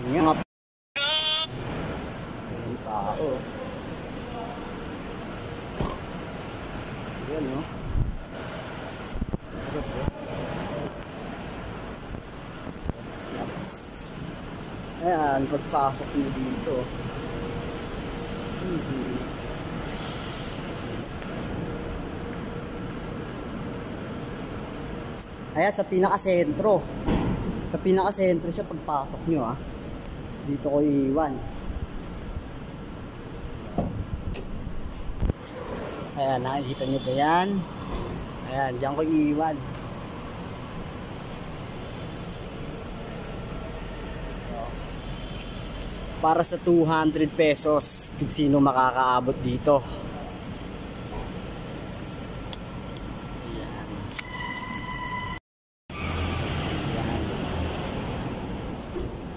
Yung mga tao. Ayan, no? Ayan, pagpasok nyo dito. Ayan, sa pinakasentro. Sa pinakasentro siya pagpasok nyo, ha. Dito ko iiwan. Ayan, nakikita nyo ba yan? Ayan, dyan ko iiwan. Para sa 200 pesos kung sino makakaabot dito.